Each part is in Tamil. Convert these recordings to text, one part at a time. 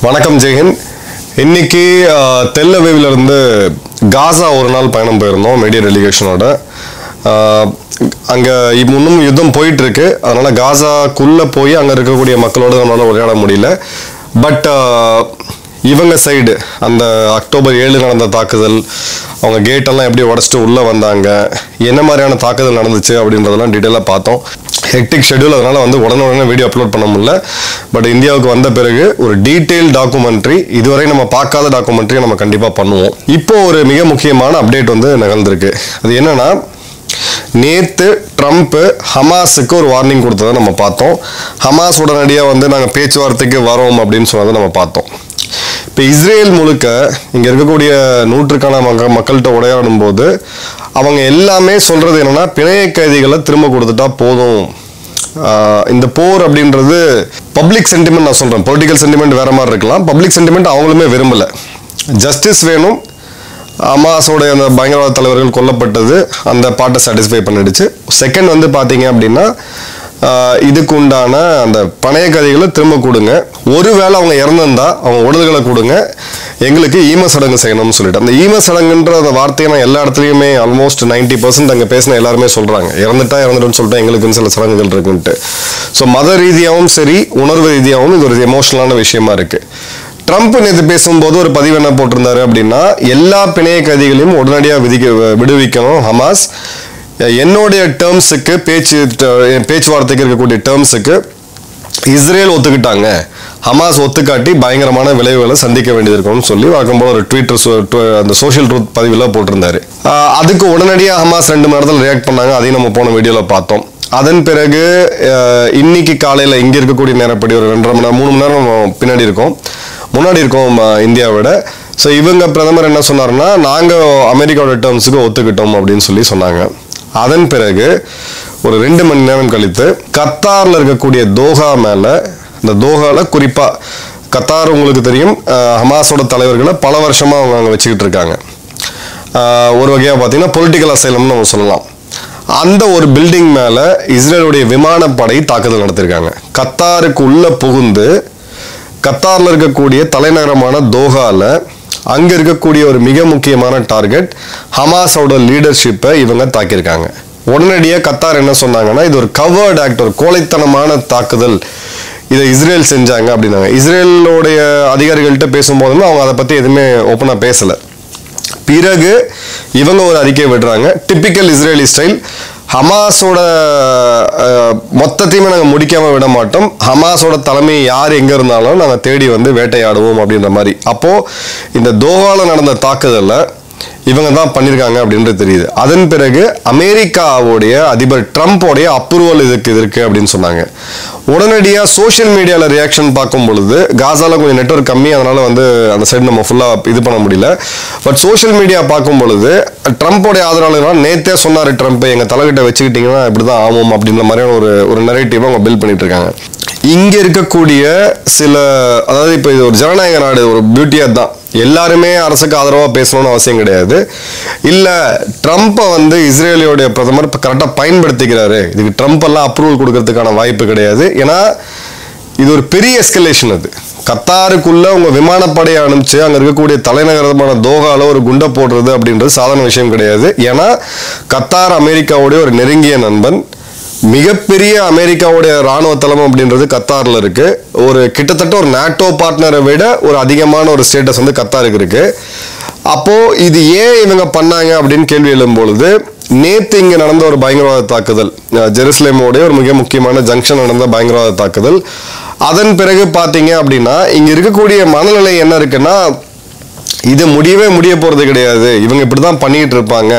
வணக்கம் ஜெயஹிந்த். இன்னைக்கு தெல் அவிவ்ல இருந்து காசா ஒரு நாள் பயணம் போயிருந்தோம் மீடியா டெலிகேஷனோட. அங்கே இன்னும் யுத்தம் போயிட்டு இருக்கு. அதனால காசாக்குள்ள போய் அங்கே இருக்கக்கூடிய மக்களோட நம்மளால உரையாட முடியல. பட் இவங்க சைடு அந்த அக்டோபர் 7 நடந்த தாக்குதல், அவங்க கேட்டெல்லாம் எப்படி உடச்சிட்டு உள்ளே வந்தாங்க, என்ன மாதிரியான தாக்குதல் நடந்துச்சு அப்படின்றதெல்லாம் டீட்டெயிலாக பார்த்தோம். ஹெக்டிக் ஷெடியூல், அதனால் உடனே வீடியோ அப்லோட் பண்ண முடியல. பட் இந்தியாவுக்கு வந்த பிறகு ஒரு டீட்டெயில் டாக்குமெண்ட்ரி, இதுவரை நம்ம பார்க்காத டாக்குமெண்ட்ரியை நம்ம கண்டிப்பாக பண்ணுவோம். இப்போ ஒரு மிக முக்கியமான அப்டேட் நிகழ்ந்திருக்கு. அது என்னன்னா, நேற்று ட்ரம்ப் ஹமாஸுக்கு ஒரு வார்னிங் கொடுத்ததை நம்ம பார்த்தோம். ஹமாஸ் உடனடியாக நாங்கள் பேச்சுவார்த்தைக்கு வரோம் அப்படின்னு சொன்னதை நம்ம பார்த்தோம். இப்போ இஸ்ரேல் முழுக்க இங்கே இருக்கக்கூடிய நூற்றுக்கான மக்கள்கிட்ட உரையாடும் போது அவங்க எல்லாமே சொல்கிறது என்னென்னா, பிணைய கைதிகளை திரும்ப கொடுத்துட்டா போதும். இந்த போர் அப்படின்றது பப்ளிக் சென்டிமெண்ட், நான் சொல்கிறேன், பொலிட்டிக்கல் சென்டிமெண்ட் வேறு மாதிரி இருக்கலாம். பப்ளிக் சென்டிமெண்ட் அவங்களுமே விரும்பலை. ஜஸ்டிஸ் வேணும். ஹமாஸோட அந்த பயங்கரவாத தலைவர்கள் கொல்லப்பட்டது அந்த பாட்டை சாட்டிஸ்ஃபை பண்ணிடுச்சு. செகண்ட் பார்த்தீங்க அப்படின்னா, இதுக்கு உண்டான அந்த பணைய கைதிகளை திரும்ப கொடுங்க. ஒருவேளை அவங்க இறந்திருந்தா அவங்க உடல்களை கொடுங்க, எங்களுக்கு ஈம சடங்கு செய்யணும்னு சொல்லிட்டு. அந்த ஈம சடங்குன்ற அந்த வார்த்தையை நான் எல்லா இடத்துலையுமே ஆல்மோஸ்ட் 90% அங்கே பேசின எல்லாருமே சொல்கிறாங்க, இறந்துட்டுன்னு சொல்லிட்டு எங்களுக்குன்னு சில சடங்குகள் இருக்குன்ட்டு. ஸோ மத ரீதியாகவும் சரி, உணர்வு ரீதியாகவும் இது ஒரு எமோஷனலான விஷயமா இருக்குது. ட்ரம்ப் நேற்று பேசும்போது ஒரு பதிவு என்ன போட்டிருந்தாரு அப்படின்னா, எல்லா பிணைய கைதிகளையும் உடனடியாக விடுவிக்கணும் ஹமாஸ். என்னுடைய டேர்ம்ஸுக்கு பேச்சுவார்த்தைக்கு இருக்கக்கூடிய டேர்ம்ஸுக்கு இஸ்ரேல் ஒத்துக்கிட்டாங்க, ஹமாஸ் ஒத்துக்காட்டி பயங்கரமான விளைவுகளை சந்திக்க வேண்டியது இருக்கும்னு சொல்லி வழக்கம் போல ஒரு ட்விட்டர் அந்த சோஷியல் ட்ரூத் பதிவில் போட்டிருந்தாரு. அதுக்கு உடனடியாக ஹமாஸ் 2 மணி நேரத்தில் ரியாக்ட் பண்ணாங்க. அதையும் நம்ம போன வீடியோவில் பார்த்தோம். அதன் பிறகு இன்னைக்கு காலையில் இங்கே இருக்கக்கூடிய நேரப்படி ஒரு 2.5 மணி நேரம் 3 மணி நேரம் முன்னாடி இருக்கோம் இந்தியாவோட. ஸோ இவங்க பிரதமர் என்ன சொன்னார்னா, நாங்கள் அமெரிக்காவோட டேர்ம்ஸுக்கு ஒத்துக்கிட்டோம் அப்படின்னு சொன்னாங்க. அதன் பிறகு ஒரு 2 மணி நேரம் கழித்து கத்தாரில் இருக்கக்கூடிய தோஹா மேலே, இந்த தோஹாவில் குறிப்பாக கத்தார் உங்களுக்கு தெரியும், ஹமாஸோட தலைவர்களை பல வருஷமாக அவங்க அங்கே வச்சுக்கிட்டு இருக்காங்க. ஒரு வகையாக பார்த்தீங்கன்னா பொலிட்டிக்கல் அசைலம்னு நம்ம சொல்லலாம். அந்த ஒரு பில்டிங் மேலே இஸ்ரேலுடைய விமானப்படை தாக்குதல் நடத்திருக்காங்க. கத்தாருக்கு உள்ளே புகுந்து கத்தாரில் இருக்கக்கூடிய தலைநகரமான தோஹாவில் அங்கே இருக்கக்கூடிய ஒரு மிக முக்கியமான டார்கெட் ஹமாஸோட லீடர்ஷிப்பை இவங்க தாக்கியிருக்காங்க. உடனடியாக கத்தார் என்ன சொன்னாங்கன்னா, இது ஒரு கவர்ட் ஆக்ட், ஒரு கோழைத்தனமான தாக்குதல், இதை இஸ்ரேல் செஞ்சாங்க அப்படின்னாங்க. இஸ்ரேலோடைய அதிகாரிகள்கிட்ட பேசும்போதுமே அவங்க அதை பற்றி எதுவுமே ஓப்பனாக பேசலை. பிறகு இவங்க ஒரு அறிக்கை விடுறாங்க, டிப்பிக்கல் இஸ்ரேலி ஸ்டைல், ஹமாஸோட மொத்தத்தையுமே நாங்கள் முடிக்காமல் விட மாட்டோம், ஹமாஸோட தலைமை யார் எங்கே இருந்தாலும் நாங்கள் தேடி வேட்டையாடுவோம் அப்படின்ற மாதிரி. அப்போது இந்த தோஹாவில் நடந்த தாக்குதலில் இவங்க தான் பண்ணியிருக்காங்க அப்படின்றது தெரியுது. அதன் பிறகு அமெரிக்காவுடைய அதிபர் ட்ரம்ப்போடைய அப்ரூவல் இதுக்கு இருக்கு அப்படின்னு சொன்னாங்க. உடனடியாக சோஷியல் மீடியாவில் ரியாக்ஷன் பார்க்கும் பொழுது, காசாவில் கொஞ்சம் நெட்வொர்க் கம்மி, அதனால அந்த சைடு நம்ம ஃபுல்லாக இது பண்ண முடியல. பட் சோஷியல் மீடியா பார்க்கும் பொழுது ட்ரம்ப்போடைய ஆதரவாளர்கள் நேற்றே சொன்னார், ட்ரம்ப் எங்கள் தலைகிட்ட வச்சுக்கிட்டிங்கன்னா இப்படி தான் ஆகும் அப்படின்ற மாதிரியான ஒரு நரேட்டிவை அவங்க பில்ட் பண்ணிட்டு இருக்காங்க. இங்கே இருக்கக்கூடிய சில, அதாவது இப்போ இது ஒரு ஜனநாயக நாடு, ஒரு பியூட்டியாக தான், எல்லாருமே அரசுக்கு ஆதரவாக பேசணும்னு அவசியம் கிடையாது. இல்லை ட்ரம்ப்பை இஸ்ரேலியோடைய பிரதமர் இப்போ கரெக்டாக பயன்படுத்திக்கிறாரு, இதுக்கு ட்ரம்ப் எல்லாம் அப்ரூவல் கொடுக்கறதுக்கான வாய்ப்பு கிடையாது. ஏன்னா இது ஒரு பெரிய எஸ்கலேஷன். அது கத்தாருக்குள்ள உங்க விமானப்படையை அனுப்பிச்சு அங்கே இருக்கக்கூடிய தலைநகரமான தோஹாவில் ஒரு குண்டை போடுறது அப்படின்றது சாதாரண விஷயம் கிடையாது. ஏன்னா கத்தார் அமெரிக்காவுடைய ஒரு நெருங்கிய நண்பன், மிகப்பெரிய அமெரிக்காவுடைய இராணுவ தளம் அப்படின்றது கத்தாரில் இருக்கு. ஒரு கிட்டத்தட்ட ஒரு நாட்டோ பார்ட்னரை விட ஒரு அதிகமான ஒரு ஸ்டேட்டஸ் கத்தாருக்கு இருக்கு. அப்போ இது ஏன் இவங்க பண்ணாங்க அப்படின்னு கேள்வி எழும் பொழுது, நேற்று இங்கே நடந்த ஒரு பயங்கரவாத தாக்குதல், ஜெருசலேமோடைய ஒரு மிக முக்கியமான ஜங்ஷன் நடந்த பயங்கரவாத தாக்குதல். அதன் பிறகு பார்த்தீங்க அப்படின்னா இங்கே இருக்கக்கூடிய மனநிலை என்ன இருக்குன்னா, இது முடிய போகிறது கிடையாது, இவங்க இப்படி தான் பண்ணிக்கிட்டு இருப்பாங்க,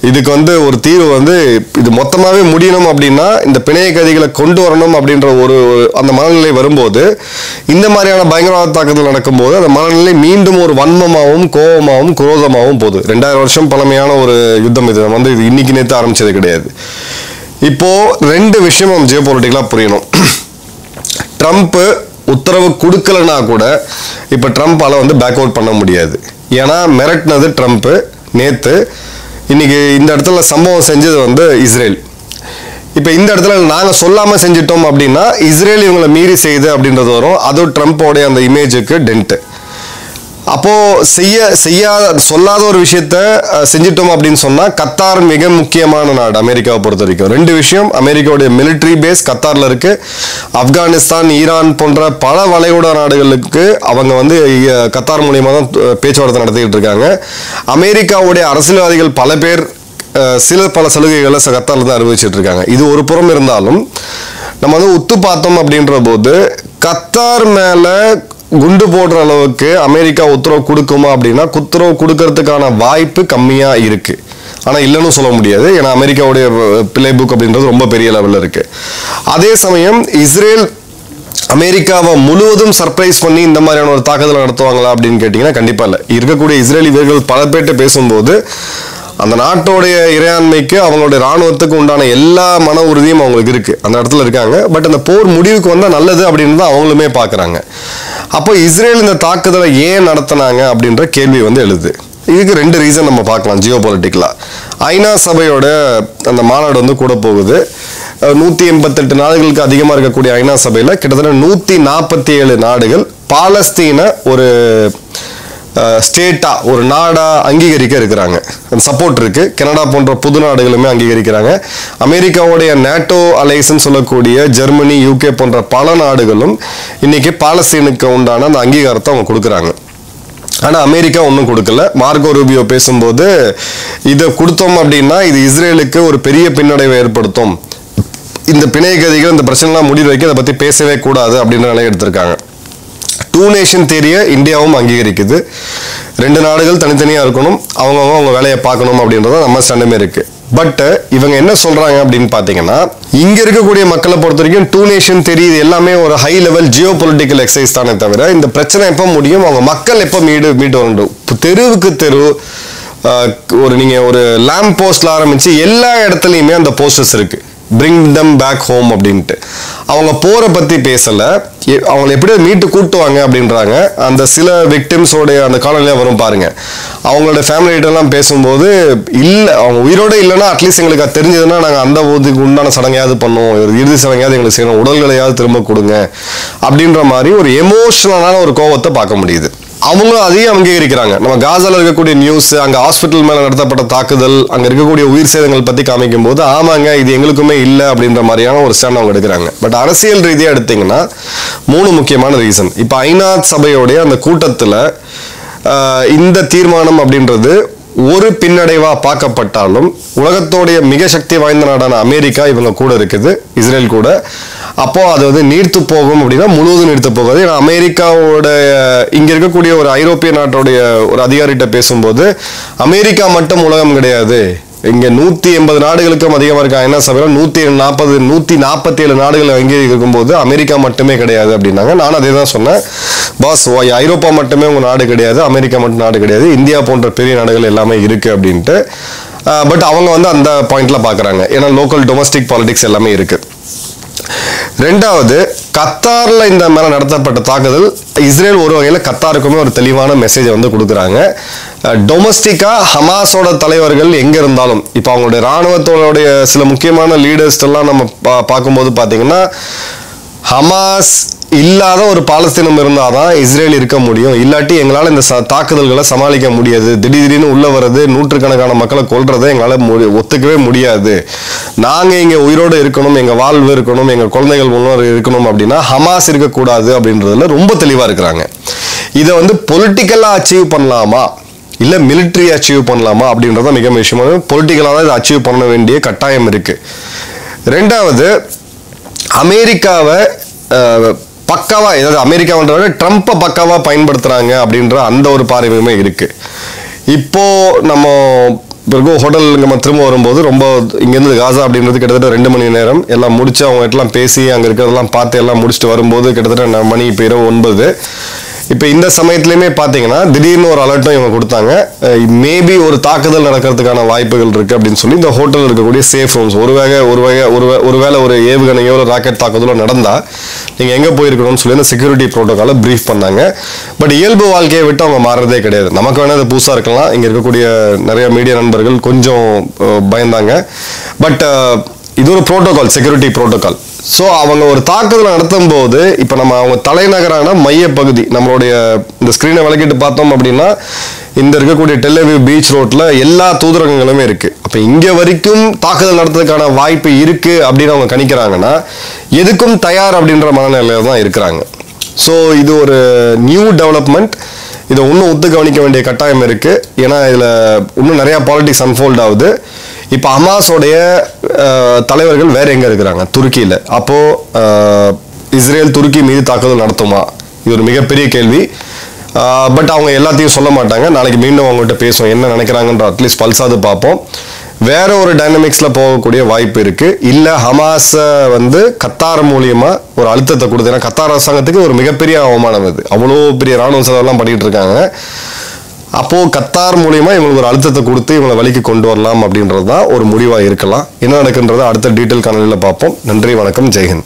இதுக்கு ஒரு தீர்வு இது மொத்தமாகவே முடியணும் அப்படின்னா இந்த பிணைய கைதிகளை கொண்டு வரணும் அப்படின்ற அந்த மனநிலை வரும்போது, இந்த மாதிரியான பயங்கரவாத தாக்குதல் நடக்கும்போது அந்த மனநிலை மீண்டும் ஒரு வன்மமாகவும் கோபமாகவும் குரோதமாகவும் போகுது. 2000 வருஷம் பழமையான ஒரு யுத்தம் இது. இது இன்னைக்கு நேற்று ஆரம்பிச்சது கிடையாது. இப்போ 2 விஷயம் நம்ம ஜியோ பொலிட்டிக்கலாக புரியணும். ட்ரம்ப் உத்தரவு கொடுக்கலனா கூட இப்போ ட்ரம்ப்பால் பேக் அவுட் பண்ண முடியாது. ஏன்னா மிரட்டினது ட்ரம்ப். நேற்று இன்னைக்கு இந்த இடத்துல சம்பவம் செஞ்சது இஸ்ரேல். இப்போ இந்த இடத்துல நாங்கள் சொல்லாமல் செஞ்சிட்டோம் அப்படின்னா இஸ்ரேல் இவங்களை மீறி செய்யுது அப்படின்றது வரும். அதுவும் ட்ரம்ப்போடைய அந்த இமேஜுக்கு டென்ட்டு. அப்போது சொல்லாத ஒரு விஷயத்த செஞ்சிட்டோம் அப்படின்னு சொன்னால் கத்தார் மிக முக்கியமான நாடு அமெரிக்காவை பொறுத்த வரைக்கும். 2 விஷயம், அமெரிக்காவுடைய மிலிட்ரி பேஸ் கத்தாரில் இருக்குது. ஆப்கானிஸ்தான், ஈரான் போன்ற பல வளைகுடா நாடுகளுக்கு அவங்க வந்து கத்தார் மூலியமாக தான் பேச்சுவார்த்தை நடத்திக்கிட்டு இருக்காங்க. அமெரிக்காவுடைய அரசியல்வாதிகள் பல பேர் பல சலுகைகளை கத்தாரில் தான் அனுபவிச்சுட்டு இருக்காங்க. இது ஒரு புறம் இருந்தாலும் நம்ம வந்து உத்து பார்த்தோம் அப்படின்ற போது கத்தார் மேலே குண்டு போடுற அளவுக்கு அமெரிக்கா உத்தரவு கொடுக்குமா அப்படின்னா உத்தரவு கொடுக்கறதுக்கான வாய்ப்பு கம்மியாக இருக்குது. ஆனால் இல்லைன்னு சொல்ல முடியாது. ஏன்னா அமெரிக்காவுடைய பிளே புக் அப்படின்றது ரொம்ப பெரிய லெவலில் இருக்குது. அதே சமயம் இஸ்ரேல் அமெரிக்காவை முழுவதும் சர்ப்ரைஸ் பண்ணி இந்த மாதிரியான ஒரு தாக்குதலை நடத்துவாங்களா அப்படின்னு கேட்டிங்கன்னா கண்டிப்பாக இல்லை. இருக்கக்கூடிய இஸ்ரேலி வீரர்கள் பல பேர்கிட்ட பேசும்போது அந்த நாட்டோடைய இறையாண்மைக்கு அவங்களுடைய இராணுவத்துக்கு உண்டான எல்லா மன உறுதியும் அவங்களுக்கு இருக்குது, அந்த இடத்துல இருக்காங்க. பட் அந்த போர் முடிவுக்கு வந்தால் நல்லது அப்படின்னு தான் அவங்களுமே பார்க்குறாங்க. அப்போ இஸ்ரேல் இந்த தாக்குதலை ஏன் நடத்தினாங்க அப்படின்ற கேள்வி வந்து எழுது. இதுக்கு 2 ரீசன் நம்ம பார்க்கலாம் ஜியோ பொலிட்டிக்கலாக. ஐநா சபையோட அந்த மாநாடு வந்து கூட போகுது. 188 நாடுகளுக்கு அதிகமாக இருக்கக்கூடிய ஐநா சபையில் கிட்டத்தட்ட 147 நாடுகள் பாலஸ்தீனை ஒரு ஸ்டேட்டா ஒரு நாடா அங்கீகரிக்க இருக்கிறாங்க. அந்த சப்போர்ட் இருக்கு. கனடா போன்ற புது நாடுகளுமே அங்கீகரிக்கிறாங்க. அமெரிக்காவுடைய நேட்டோ அலையன்ஸ் சொல்லக்கூடிய ஜெர்மனி, யூகே போன்ற பல நாடுகளும் இன்னைக்கு பாலஸ்தீனுக்கு உண்டான அந்த அங்கீகாரத்தை அவங்க கொடுக்குறாங்க. ஆனால் அமெரிக்கா ஒன்றும் கொடுக்கல. மார்கோ ரூபியோ பேசும்போது இதை கொடுத்தோம் அப்படின்னா இது இஸ்ரேலுக்கு ஒரு பெரிய பின்னடைவை ஏற்படுத்தும், இந்த பிணை கைதிகள் இந்த பிரச்சனைலாம் முடிவு வைக்க அதை பற்றி பேசவே கூடாது அப்படின்ற நிலையை எடுத்திருக்காங்க. 2 நேஷன் தேரிய இந்தியாவும் அங்கீகரிக்குது. 2 நாடுகள் தனித்தனியாக இருக்கணும், அவங்க வேலையை பார்க்கணும் அப்படின்றத நம்ம ஸ்டாண்டுமே இருக்கு. பட் இவங்க என்ன சொல்றாங்க அப்படின்னு பார்த்தீங்கன்னா இங்க இருக்கக்கூடிய மக்களை பொறுத்த வரைக்கும் 2 நேஷன் தேரி இது எல்லாமே ஒரு high level Jio political exercise தானே தவிர இந்த பிரச்சனை எப்போ முடியும், அவங்க மக்கள் எப்போ மீட்டு வரணும். தெருவுக்கு தெரு நீங்கள் ஒரு லேம்ப் போஸ்ட்ல ஆரம்பிச்சு எல்லா இடத்துலையுமே அந்த போஸ்டர்ஸ் இருக்கு, bring them back home அப்படின்ட்டு. அவங்க போற பத்தி பேசல, அவங்களை எப்படி மீட்டு கூட்டுவாங்க அப்படின்றாங்க. அந்த சில விக்டிம்ஸோடைய அந்த காலனியாக வரும் பாருங்க, அவங்களோட ஃபேமிலிகிட்டலாம் பேசும்போது இல்லை அவங்க உயிரோடு இல்லைன்னா அட்லீஸ்ட் எங்களுக்கு அது தெரிஞ்சதுன்னா நாங்கள் அந்த ஊருக்கு உண்டான சடங்கையாவது பண்ணுவோம், இறுதி சடங்கையாவது எங்களுக்கு செய்யணும், உடல்களையாவது திரும்ப கொடுங்க அப்படின்ற மாதிரி ஒரு எமோஷனலான ஒரு கோபத்தை பார்க்க முடியுது. அவங்களும் அதையும் அங்கீகரிக்கிறாங்க. நம்ம காசால இருக்கக்கூடிய நியூஸ், அங்கே ஹாஸ்பிட்டல் மேலே நடத்தப்பட்ட தாக்குதல், அங்கே இருக்கக்கூடிய உயிர் சேதங்கள் பற்றி காமிக்கும் போது ஆமாங்க இது எங்களுக்குமே இல்லை அப்படின்ற மாதிரியான ஒரு ஸ்டாண்ட் அவங்க எடுக்கிறாங்க. பட் அரசியல் ரீதியாக எடுத்தீங்கன்னா 3 முக்கியமான ரீசன். இப்போ ஐநா சபையோடைய அந்த கூட்டத்தில் இந்த தீர்மானம் அப்படின்றது ஒரு பின்னடைவா பார்க்கப்பட்டாலும் உலகத்தோடைய மிக சக்தி வாய்ந்த நாடான அமெரிக்கா இவங்க கூட இருக்குது, இஸ்ரேல் கூட. அப்போ அது வந்து நீர்த்து போகும் அப்படின்னா முழுவதும் நீர்த்து போகாது. ஏன்னா அமெரிக்காவோட இங்க இருக்கக்கூடிய ஒரு ஐரோப்பிய நாட்டோடைய ஒரு அதிகாரிகிட்ட பேசும்போது அமெரிக்கா மட்டும் உலகம் கிடையாது, இங்க 180 நாடுகளுக்கும் அதிகமாக இருக்க ஐநா சபையில் 147 நாடுகள் அங்கீகரிக்கும் இருக்கும்போது அமெரிக்கா மட்டுமே கிடையாது அப்படின்னாங்க. நான் அதே தான் சொன்னேன், பாஸ் ஐரோப்பா மட்டுமே உங்க நாடு கிடையாது, அமெரிக்கா மட்டும் நாடு கிடையாது, இந்தியா போன்ற பெரிய நாடுகள் எல்லாமே இருக்கு அப்படின்ட்டு. பட் அவங்க வந்து அந்த பாயிண்ட்ல பாக்குறாங்க, ஏன்னா லோக்கல் டொமஸ்டிக் பாலிடிக்ஸ் எல்லாமே இருக்கு. 2வது கத்தார்ல இந்த மேல நடத்தப்பட்ட தாக்குதல் இஸ்ரேல் ஒரு வகையில் கத்தாருக்குமே ஒரு தெளிவான மெசேஜை வந்து கொடுக்குறாங்க. டொமஸ்டிக்கா ஹமாஸோட தலைவர்கள் எங்க இருந்தாலும், இப்போ அவங்களுடைய இராணுவத்தோடைய சில முக்கியமான லீடர்ஸ் எல்லாம் நம்ம பார்க்கும்போது பார்த்தீங்கன்னா ஹமாஸ் இல்லாத ஒரு பாலஸ்தீனம் இருந்தாதான் இஸ்ரேல் இருக்க முடியும், இல்லாட்டி எங்களால் இந்த தாக்குதல்களை சமாளிக்க முடியாது, திடீர்னு உள்ள வர்றது நூற்றுக்கணக்கான மக்களை கொல்றதை எங்களால் ஒத்துக்கவே முடியாது, நாங்கள் இங்கே உயிரோடு இருக்கணும், எங்கள் வாழ்வு இருக்கணும், எங்கள் குழந்தைகள் முன்னோர் இருக்கணும் அப்படின்னா ஹமாஸ் இருக்கக்கூடாது அப்படின்றதுல ரொம்ப தெளிவாக இருக்கிறாங்க. இதை வந்து பொலிட்டிக்கலாக அச்சீவ் பண்ணலாமா இல்லை மிலிட்ரி அச்சீவ் பண்ணலாமா அப்படின்றத மிக விஷயமாக பொலிட்டிக்கலாக தான் இதை அச்சீவ் பண்ண வேண்டிய கட்டாயம் இருக்கு. 2வது அமெரிக்காவை பக்காவா, ஏதாவது அமெரிக்காவை ட்ரம்ப்பை பக்காவா பயன்படுத்துறாங்க அப்படின்ற அந்த ஒரு பார்வையுமே இருக்கு. இப்போ நம்ம ஹோட்டல் நம்ம திரும்ப வரும்போது ரொம்ப இங்கேருந்து காசா அப்படின்றது கிட்டத்தட்ட 2 மணி நேரம் எல்லாம் முடிச்சு அவங்க எல்லாம் பேசி அங்கே இருக்கிறதெல்லாம் பார்த்து எல்லாம் முடிச்சுட்டு வரும்போது கிட்டத்தட்ட மணி இப்போ இரவு 9. இப்போ இந்த சமயத்துலையுமே பார்த்தீங்கன்னா திடீர்னு ஒரு அலர்ட்டும் இவங்க கொடுத்தாங்க, மேபி ஒரு தாக்குதல் நடக்கிறதுக்கான வாய்ப்புகள் இருக்குது அப்படின்னு சொல்லி இந்த ஹோட்டலில் இருக்கக்கூடிய சேஃப் ரூம்ஸ் ஒருவேளை ஒரு ஏவுகணையோ ஒரு ராக்கெட் தாக்குதலோ நடந்தால் நீங்கள் எங்கே போயிருக்கணும்னு சொல்லி அந்த செக்யூரிட்டி ப்ரோட்டோக்காலை ப்ரீஃப் பண்ணாங்க. பட் இயல்பு வாழ்க்கையை விட்டு அவங்க மாறுறதே கிடையாது. நமக்கு வேணால் அது புதுசாக இருக்கலாம், இங்கே இருக்கக்கூடிய நிறைய மீடியா நண்பர்கள் கொஞ்சம் பயந்தாங்க. பட் இது ஒரு ப்ரோட்டோகால், செக்யூரிட்டி ப்ரோட்டோகால். ஸோ அவங்க ஒரு தாக்குதல் நடத்தும் போது இப்போ நம்ம அவங்க தலைநகரான மையப்பகுதி நம்மளுடைய இந்த ஸ்க்ரீனை விளக்கிட்டு பார்த்தோம் அப்படின்னா இந்த இருக்கக்கூடிய டெல் அவீவ் பீச் ரோட்டில் எல்லா தூதரகங்களுமே இருக்குது. அப்போ இங்கே வரைக்கும் தாக்குதல் நடத்துறதுக்கான வாய்ப்பு இருக்குது அப்படின்னு அவங்க கணிக்கிறாங்கன்னா எதுக்கும் தயார் அப்படின்ற மனநிலையில் தான் இருக்கிறாங்க. ஸோ இது ஒரு நியூ டெவலப்மெண்ட். இதை இன்னும் ஒத்து கவனிக்க வேண்டிய கட்டாயம் இருக்குது. ஏன்னா இதில் இன்னும் நிறையா பாலிடிக்ஸ் அன்ஃபோல்ட் ஆகுது. இப்போ ஹமாஸோடைய தலைவர்கள் வேற எங்கே இருக்கிறாங்க? துருக்கியில். அப்போது இஸ்ரேல் துருக்கி மீது தாக்குதல் நடத்துமா? இது ஒரு மிகப்பெரிய கேள்வி. பட் அவங்க எல்லாத்தையும் சொல்ல மாட்டாங்க. நாளைக்கு மீண்டும் அவங்ககிட்ட பேசுவோம், என்ன நினைக்கிறாங்கன்ற அட்லீஸ்ட் பல்ஸாவது பார்ப்போம். வேற ஒரு டைனமிக்ஸில் போகக்கூடிய வாய்ப்பு இருக்குது. இல்லை ஹமாஸை கத்தார் மூலியமாக ஒரு அழுத்தத்தை கொடுத்து, ஏன்னா கத்தார் அரசாங்கத்துக்கு ஒரு மிகப்பெரிய அவமானம் இது. அவ்வளோ பெரிய இராணுவ செலவெல்லாம் பண்ணிகிட்டு இருக்காங்க. அப்போது கத்தார் மூலியமா இவங்களுக்கு ஒரு அழுத்தத்தை கொடுத்து இவங்களை வழிக்கு கொண்டு வரலாம் அப்படின்றது தான் ஒரு முடிவாக இருக்கலாம். என்ன நடக்குன்றதை அடுத்த டீட்டெயில் காணொலியில் பார்ப்போம். நன்றி, வணக்கம், ஜெய்ஹிந்த்.